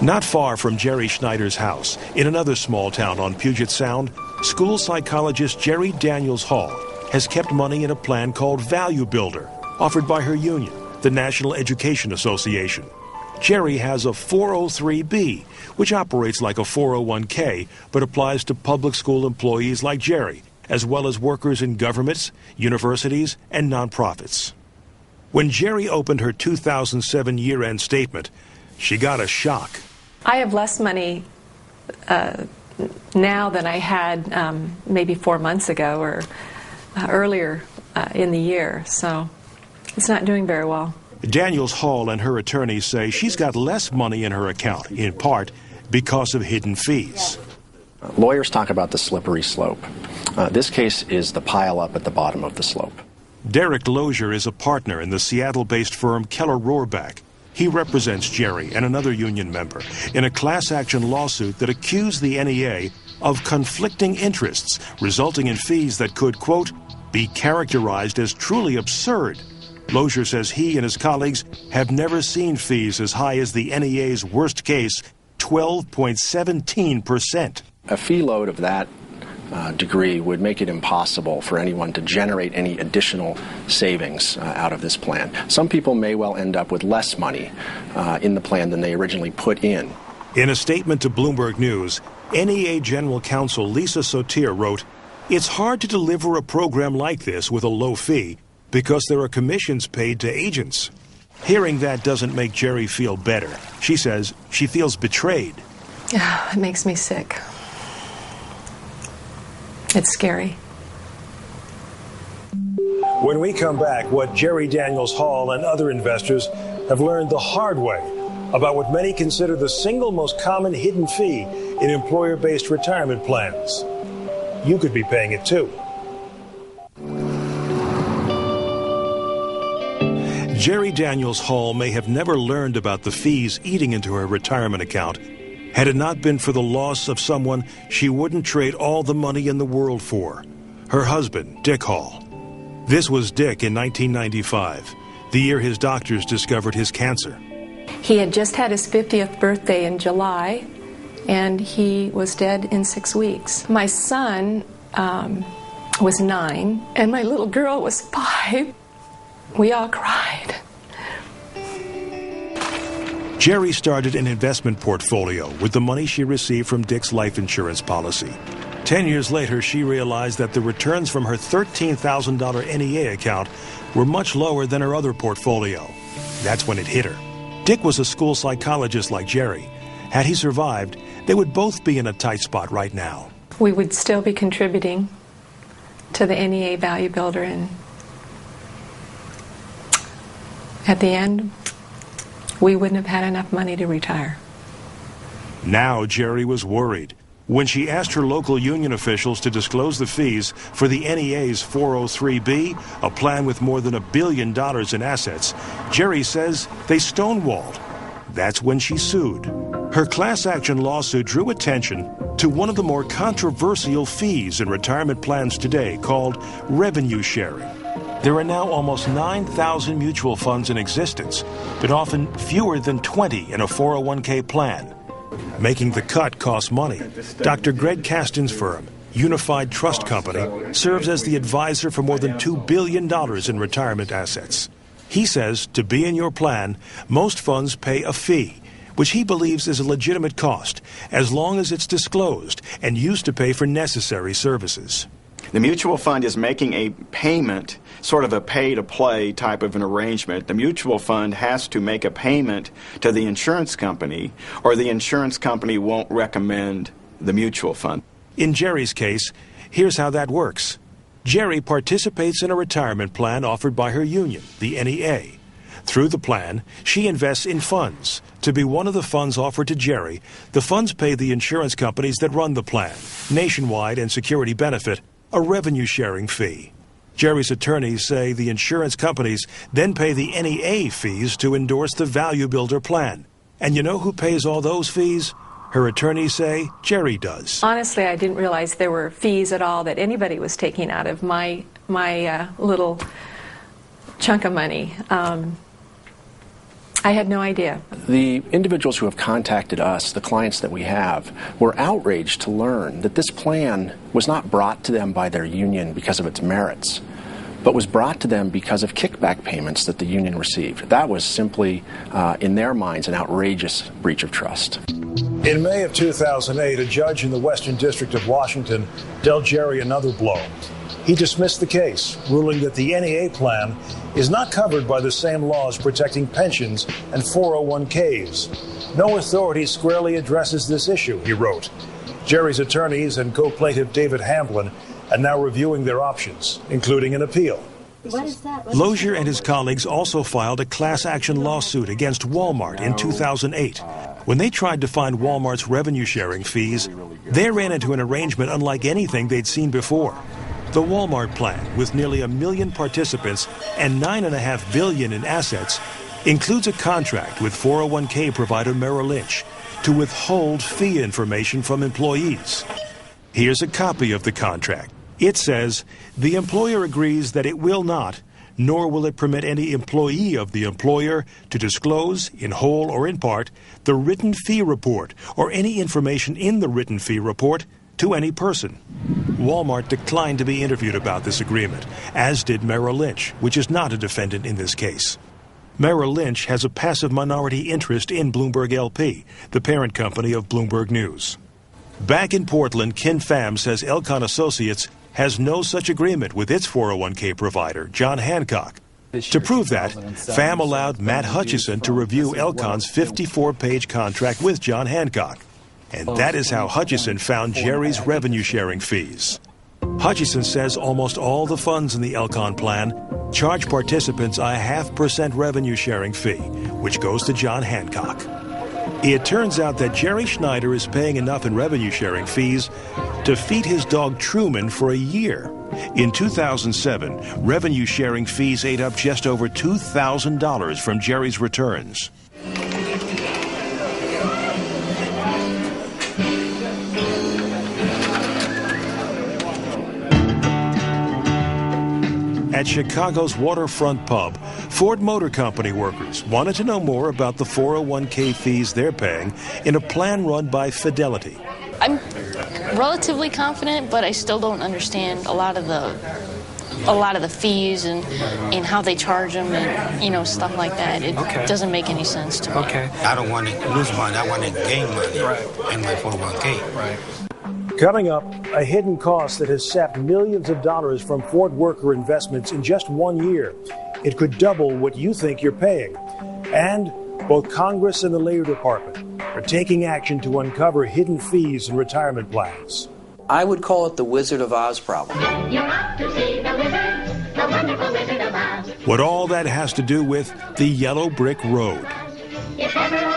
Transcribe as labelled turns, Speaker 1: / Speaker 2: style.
Speaker 1: Not far from Jerry Schneider's house, in another small town on Puget Sound, school psychologist Jerry Daniels Hall has kept money in a plan called Value Builder, offered by her union, the National Education Association. Jerry has a 403B, which operates like a 401k, but applies to public school employees like Jerry, as well as workers in governments, universities, and nonprofits. When Jerry opened her 2007 year-end statement, she got a shock.
Speaker 2: I have less money now than I had maybe 4 months ago or earlier in the year, so it's not doing very well.
Speaker 1: Daniels Hall and her attorneys say she's got less money in her account, in part because of hidden fees.
Speaker 3: Lawyers talk about the slippery slope. This case is the pile up at the bottom of the slope.
Speaker 1: Derek Lozier is a partner in the Seattle-based firm Keller Rohrbach. He represents Jerry and another union member in a class-action lawsuit that accused the NEA of conflicting interests, resulting in fees that could, quote, be characterized as truly absurd. Lozier says he and his colleagues have never seen fees as high as the NEA's worst case, 12.17%.
Speaker 3: A fee load of that degree would make it impossible for anyone to generate any additional savings out of this plan. Some people may well end up with less money in the plan than they originally put in.
Speaker 1: In a statement to Bloomberg News, NEA General Counsel Lisa Sotir wrote, "It's hard to deliver a program like this with a low fee because there are commissions paid to agents." Hearing that doesn't make Jerry feel better. She says she feels betrayed.
Speaker 2: It makes me sick. It's scary.
Speaker 1: When we come back, what Jerry Daniels Hall and other investors have learned the hard way about what many consider the single most common hidden fee in employer-based retirement plans. You could be paying it too. Jerry Daniels Hall may have never learned about the fees eating into her retirement account had it not been for the loss of someone she wouldn't trade all the money in the world for, her husband, Dick Hall. This was Dick in 1995, the year his doctors discovered his cancer.
Speaker 2: He had just had his 50th birthday in July, and he was dead in 6 weeks. My son was 9, and my little girl was 5. We all cried.
Speaker 1: Jerry started an investment portfolio with the money she received from Dick's life insurance policy. 10 years later, she realized that the returns from her $13,000 NEA account were much lower than her other portfolio. That's when it hit her. Dick was a school psychologist like Jerry. Had he survived, they would both be in a tight spot right now.
Speaker 2: We would still be contributing to the NEA Value Builder, and at the end, we wouldn't have had enough money to retire.
Speaker 1: Now Jerry was worried. When she asked her local union officials to disclose the fees for the NEA's 403B, a plan with more than $1 billion in assets, Jerry says they stonewalled. That's when she sued. Her class action lawsuit drew attention to one of the more controversial fees in retirement plans today, called revenue sharing. There are now almost 9,000 mutual funds in existence, but often fewer than 20 in a 401k plan. Making the cut costs money. Dr. Greg Caston's firm, Unified Trust Company, serves as the advisor for more than $2 billion in retirement assets. He says to be in your plan, most funds pay a fee, which he believes is a legitimate cost, as long as it's disclosed and used to pay for necessary services.
Speaker 4: The mutual fund is making a payment, sort of a pay-to-play type of an arrangement. The mutual fund has to make a payment to the insurance company, or the insurance company won't recommend the mutual fund.
Speaker 1: In Jerry's case, here's how that works. Jerry participates in a retirement plan offered by her union, the NEA. Through the plan, she invests in funds. To be one of the funds offered to Jerry, the funds pay the insurance companies that run the plan, Nationwide and Security Benefit, a revenue-sharing fee. Jerry's attorneys say the insurance companies then pay the NEA fees to endorse the Value Builder plan. And you know who pays all those fees? Her attorneys say Jerry does.
Speaker 2: Honestly, I didn't realize there were fees at all that anybody was taking out of my little chunk of money. I I had no idea.
Speaker 3: The individuals who have contacted us, the clients that we have, were outraged to learn that this plan was not brought to them by their union because of its merits, but was brought to them because of kickback payments that the union received. That was simply, in their minds, an outrageous breach of trust.
Speaker 1: In May of 2008, a judge in the Western District of Washington dealt Jerry another blow. He dismissed the case, ruling that the NEA plan is not covered by the same laws protecting pensions and 401ks. No authority squarely addresses this issue, he wrote. Jerry's attorneys and co-plaintiff David Hamblin are now reviewing their options, including an appeal.
Speaker 5: What is that?
Speaker 1: Lozier and his colleagues also filed a class action lawsuit against Walmart in 2008. When they tried to find Walmart's revenue sharing fees, they ran into an arrangement unlike anything they'd seen before. The Walmart plan, with nearly 1 million participants and $9.5 billion in assets, includes a contract with 401k provider Merrill Lynch to withhold fee information from employees. Here's a copy of the contract. It says, the employer agrees that it will not, nor will it permit any employee of the employer to disclose, in whole or in part, the written fee report or any information in the written fee report to any person. Walmart declined to be interviewed about this agreement, as did Merrill Lynch, which is not a defendant in this case. Merrill Lynch has a passive minority interest in Bloomberg LP, the parent company of Bloomberg News. Back in Portland, Kin Pham says Elcon Associates has no such agreement with its 401k provider, John Hancock. To prove that, Pham allowed Matt Hutchison to review Elcon's 54-page contract with John Hancock. And that is how Hutchison found Jerry's revenue-sharing fees. Hutchison says almost all the funds in the Elcon plan charge participants a 0.5% revenue-sharing fee, which goes to John Hancock. It turns out that Jerry Schneider is paying enough in revenue-sharing fees to feed his dog Truman for a year. In 2007, revenue-sharing fees ate up just over $2,000 from Jerry's returns. At Chicago's waterfront pub, Ford Motor Company workers wanted to know more about the 401k fees they're paying in a plan run by Fidelity.
Speaker 6: I'm relatively confident, but I still don't understand a lot of the fees and how they charge them and stuff like that. It doesn't make any sense to me.
Speaker 7: Okay. I don't want to lose money. I want to gain money in my 401k. Right.
Speaker 1: Coming up, a hidden cost that has sapped millions of dollars from Ford worker investments in just 1 year. It could double what you think you're paying. And both Congress and the Labor Department are taking action to uncover hidden fees in retirement plans.
Speaker 8: I would call it the Wizard of Oz problem.
Speaker 5: You're off to see the wizard, the wonderful Wizard of Oz.
Speaker 1: What all that has to do with the Yellow Brick Road.
Speaker 5: If ever